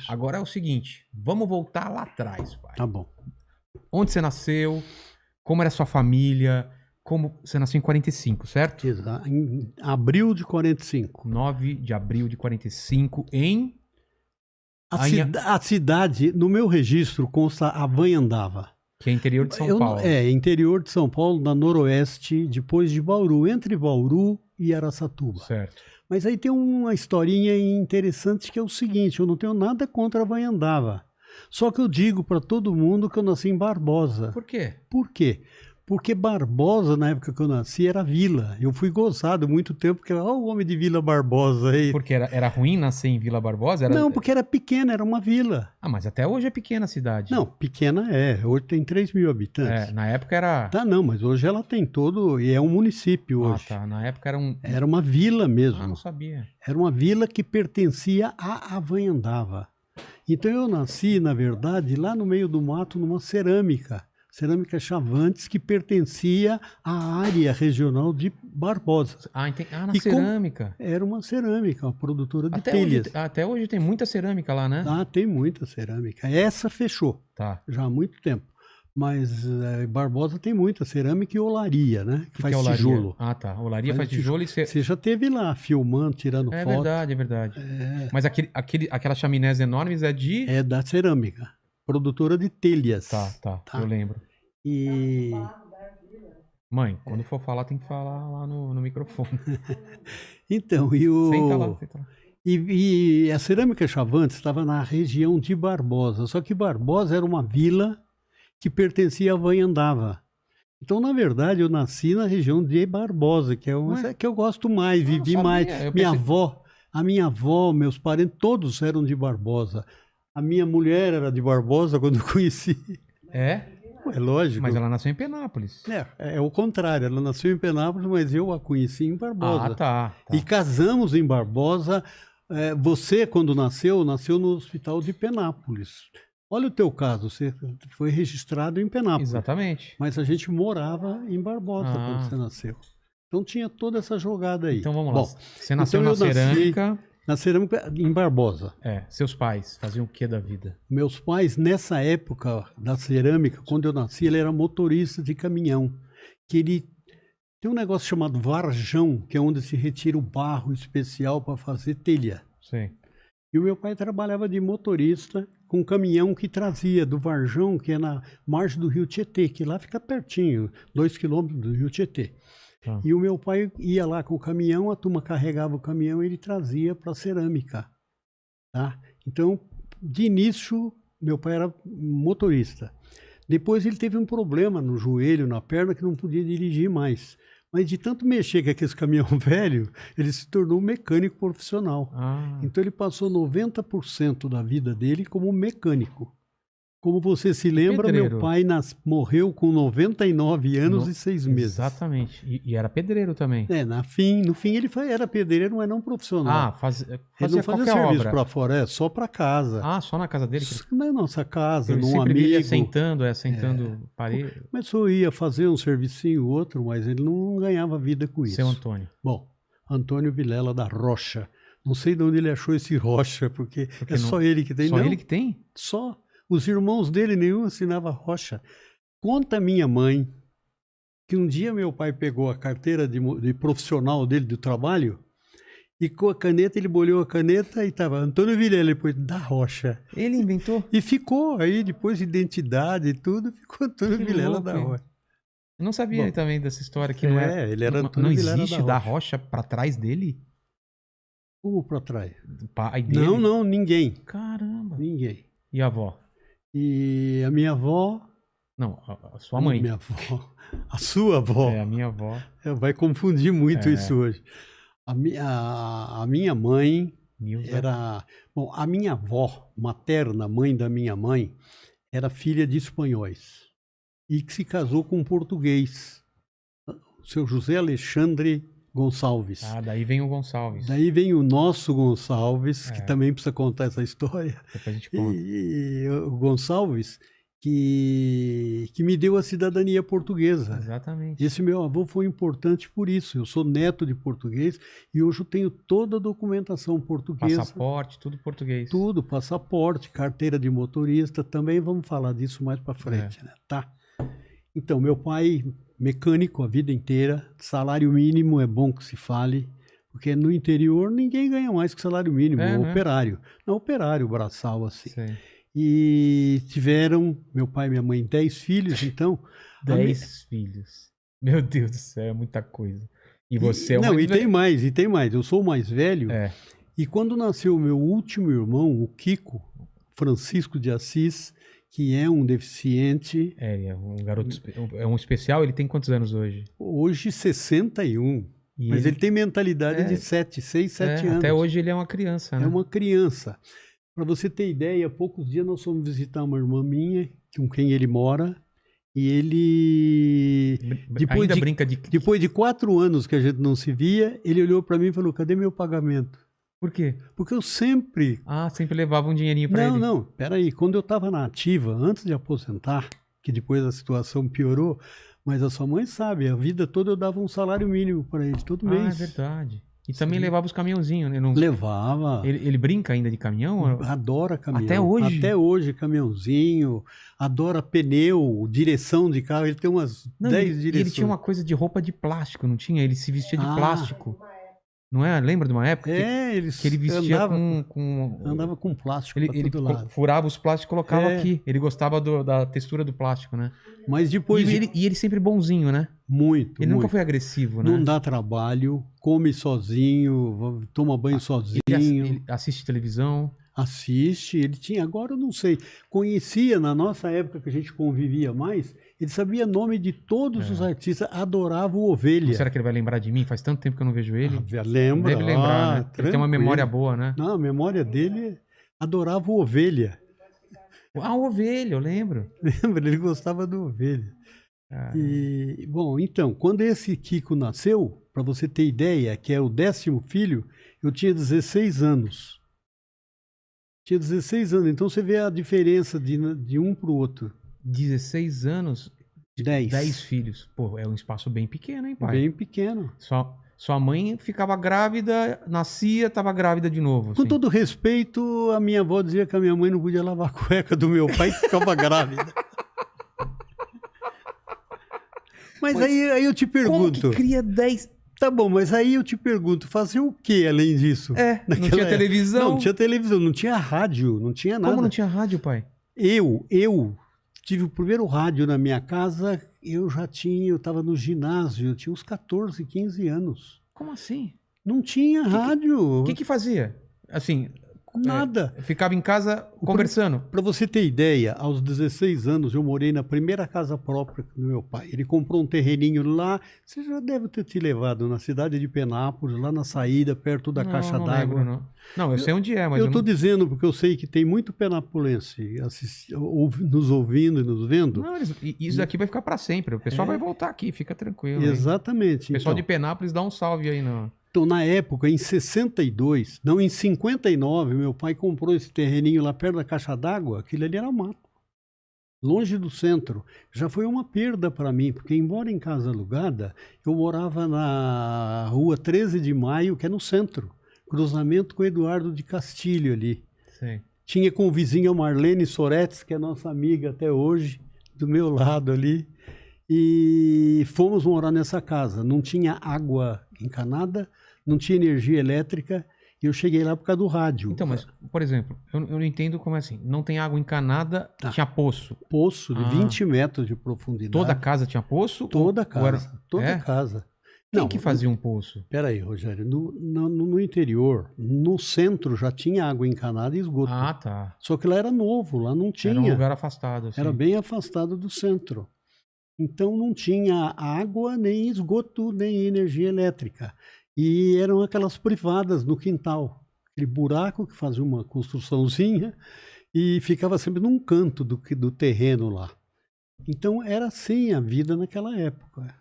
Agora é o seguinte, vamos voltar lá atrás, pai. Tá bom. Onde você nasceu? Como era a sua família? Como você nasceu em 45, certo? Em abril de 45. 9 de abril de 45 em A cidade, no meu registro, consta Avanhandava. que é interior de São Paulo. Interior de São Paulo, na noroeste, depois de Bauru, entre Bauru e Araçatuba. Certo. Mas aí tem uma historinha interessante que é o seguinte, eu não tenho nada contra Avanhandava. Só que eu digo para todo mundo que eu nasci em Barbosa. Por quê? Por quê? Porque Barbosa, na época que eu nasci, era vila. Eu fui gozado muito tempo, porque olha o homem de Vila Barbosa aí. Porque era ruim nascer em Vila Barbosa? Não, porque era pequena, era uma vila. Ah, mas até hoje é pequena a cidade. Não, pequena é. Hoje tem 3 mil habitantes. Na época era... Tá, não, mas hoje ela tem todo... E é um município hoje. Ah, tá. Na época era um... Era uma vila mesmo. Ah, não sabia. Era uma vila que pertencia a Avanhandava. Então eu nasci, na verdade, lá no meio do mato, numa cerâmica Chavantes, que pertencia à área regional de Barbosa. Ah, na cerâmica. Era uma cerâmica, uma produtora de até telhas. Até hoje tem muita cerâmica lá, né? Ah, tem muita cerâmica. Essa fechou, já há muito tempo. Mas Barbosa tem muita cerâmica e olaria, né? Que faz tijolo. Ah, tá. Olaria faz tijolo e... Você já esteve lá, filmando, tirando foto. É verdade. Mas aquelas chaminés enormes é de... É da cerâmica. Produtora de telhas. Tá. Eu lembro. E... Mãe, quando for falar, tem que falar lá no microfone. Então, Senta lá. E a cerâmica Chavantes estava na região de Barbosa. Só que Barbosa era uma vila que pertencia a Avanhandava. Então, na verdade, eu nasci na região de Barbosa, que é uma que eu gosto mais, vivi mais. A minha avó, meus parentes, todos eram de Barbosa. A minha mulher era de Barbosa quando eu conheci. É? É lógico. Mas ela nasceu em Penápolis. É o contrário. Ela nasceu em Penápolis, mas eu a conheci em Barbosa. Ah, tá. E casamos em Barbosa. Você, quando nasceu no hospital de Penápolis. Olha o teu caso, você foi registrado em Penápolis. Exatamente. Mas a gente morava em Barbosa quando você nasceu. Então tinha toda essa jogada aí. Então vamos lá. Você nasceu na cerâmica... Na cerâmica em Barbosa. Seus pais faziam o que da vida? Meus pais, nessa época da cerâmica, quando eu nasci, ele era motorista de caminhão. Que ele tem um negócio chamado varjão, que é onde se retira o barro especial para fazer telha. Sim. E o meu pai trabalhava de motorista com um caminhão que trazia do Varjão, que é na margem do Rio Tietê, que lá fica pertinho, 2 quilômetros do Rio Tietê. E o meu pai ia lá com o caminhão, a turma carregava o caminhão e ele trazia para a cerâmica. Tá? Então, de início, meu pai era motorista. Depois ele teve um problema no joelho, na perna, que não podia dirigir mais. Mas de tanto mexer com aquele caminhão velho, ele se tornou um mecânico profissional. Então ele passou 90% da vida dele como mecânico. Como você se lembra, meu pai morreu com 99 anos e 6 meses. Exatamente. E era pedreiro também. No fim ele era pedreiro, mas não profissional. Fazia ele não fazia serviço para fora, só para casa. Só na casa dele? Na nossa casa, ele num amigo. Ia sentando parede. Começou a ir fazer um servicinho outro, mas ele não ganhava vida com isso. Seu Antônio. Bom, Antônio Vilela da Rocha. Não sei de onde ele achou esse Rocha, porque só ele que tem. Só ele que tem? Só. Os irmãos dele, nenhum assinava Rocha. Conta minha mãe que um dia meu pai pegou a carteira de profissional dele do trabalho e com a caneta, ele bolhou a caneta e estava Antônio Vilela, depois da Rocha. Ele inventou? E ficou aí, depois de identidade e tudo, ficou Antônio Vilela da Rocha. Eu não sabia também dessa história, que não era... ele era Antônio não Vilela existe da Rocha para trás dele? Como para trás? Do pai dele? Não, ninguém. Caramba. Ninguém. E a avó? E a minha avó... Não, a sua mãe. Minha avó. A sua avó. A minha avó. Vai confundir muito isso hoje. A minha mãe era... Bom, a minha avó materna, mãe da minha mãe, era filha de espanhóis. E que se casou com um português. O seu José Alexandre Gonçalves. Daí vem o Gonçalves. Daí vem o nosso Gonçalves, que também precisa contar essa história. Depois a gente conta. E o Gonçalves, que me deu a cidadania portuguesa. Exatamente. Esse meu avô foi importante por isso. Eu sou neto de português e hoje eu tenho toda a documentação portuguesa. Passaporte, tudo português. Tudo, passaporte, carteira de motorista. Também vamos falar disso mais para frente, né? Tá. Então, meu pai, mecânico a vida inteira, salário mínimo é bom que se fale, porque no interior ninguém ganha mais que salário mínimo, operário. Não, operário, braçal, assim. Sei. E tiveram, meu pai e minha mãe, 10 filhos, então... 10 filhos. Meu Deus do céu, é muita coisa. E você é o Não, mais e tem mais, e tem mais. Eu sou o mais velho. E quando nasceu o meu último irmão, o Kiko, Francisco de Assis, que é um deficiente... É um garoto, é um especial. Ele tem quantos anos hoje? Hoje, 61. Mas ele tem mentalidade de 6, 7 anos. Até hoje ele é uma criança, né? É uma criança. Para você ter ideia, há poucos dias nós fomos visitar uma irmã minha, com quem ele mora, e ele... Depois de 4 anos que a gente não se via, ele olhou para mim e falou, cadê meu pagamento? Por quê? Porque eu sempre... sempre levava um dinheirinho para ele. Não, peraí. Quando eu estava na ativa, antes de aposentar, que depois a situação piorou, mas a sua mãe sabe, a vida toda eu dava um salário mínimo para ele, todo mês. É verdade. E também levava os caminhãozinhos, né? Levava. Ele brinca ainda de caminhão? Adora caminhão. Até hoje? Até hoje, caminhãozinho. Adora pneu, direção de carro. Ele tem umas 10 direções. Ele tinha uma coisa de roupa de plástico, não tinha? Ele se vestia de plástico. Não é? Lembra de uma época? Que ele vestia andava com plástico para todo lado. Furava os plásticos e colocava aqui. Ele gostava da textura do plástico, né? Mas depois... E ele sempre bonzinho, né? Muito. Ele nunca foi agressivo, né? Não dá trabalho, come sozinho, toma banho sozinho. Ele assiste televisão. Assiste, ele tinha, agora eu não sei, conhecia na nossa época que a gente convivia mais, ele sabia nome de todos os artistas, adorava o Ovelha. Será que ele vai lembrar de mim? Faz tanto tempo que eu não vejo ele. Lembra. Deve lembrar, né? Ele tem uma memória boa, né? Não, a memória dele, adorava o Ovelha. O Ovelha, eu lembro. Lembra, ele gostava do Ovelha. E, bom, então, quando esse Kiko nasceu, para você ter ideia, que é o 10º filho, eu tinha 16 anos. Tinha 16 anos, então você vê a diferença de um para o outro. 16 anos? 10 filhos. Pô, é um espaço bem pequeno, hein, pai? Bem pequeno. Sua mãe ficava grávida, nascia, estava grávida de novo. Com todo respeito, a minha avó dizia que a minha mãe não podia lavar a cueca do meu pai que ficava grávida. Mas aí eu te pergunto... Como que cria 10... Tá bom, mas aí eu te pergunto, fazer o que além disso? Não tinha televisão? Não tinha televisão, não tinha rádio, não tinha nada. Como não tinha rádio, pai? Eu tive o primeiro rádio na minha casa, eu estava no ginásio, eu tinha uns 14, 15 anos. Como assim? Não tinha rádio. O que fazia? Assim... Nada. Ficava em casa conversando. Para você ter ideia, aos 16 anos eu morei na primeira casa própria do meu pai. Ele comprou um terreninho lá, você já deve ter te levado na cidade de Penápolis, lá na saída, perto da caixa d'água. Não, eu sei onde é, mas eu estou dizendo porque eu sei que tem muito penapolense nos ouvindo e nos vendo. Não, isso daqui vai ficar para sempre. O pessoal vai voltar aqui, fica tranquilo. Exatamente. O pessoal de Penápolis dá um salve aí no... Então, na época, em 62, não, em 59, meu pai comprou esse terreninho lá perto da caixa d'água, aquilo ali era mato, longe do centro. Já foi uma perda para mim, porque embora em casa alugada, eu morava na rua 13 de Maio, que é no centro, cruzamento com Eduardo de Castilho ali. Sim. Tinha com o vizinho a Marlene Soretes, que é nossa amiga até hoje, do meu lado ali. E fomos morar nessa casa. Não tinha água encanada, não tinha energia elétrica, e eu cheguei lá por causa do rádio. Então, mas, por exemplo, eu não entendo como é assim. Não tem água encanada, tinha poço. Poço de 20 metros de profundidade. Toda casa tinha poço? Toda casa, toda casa. Quem que fazia um poço? Peraí, Rogério, no interior, no centro já tinha água encanada e esgoto. Ah, tá. Só que lá era novo, lá não tinha. Era um lugar afastado. Assim. Era bem afastado do centro. Então não tinha água, nem esgoto, nem energia elétrica. E eram aquelas privadas no quintal. Aquele buraco que fazia uma construçãozinha e ficava sempre num canto do terreno lá. Então era assim a vida naquela época.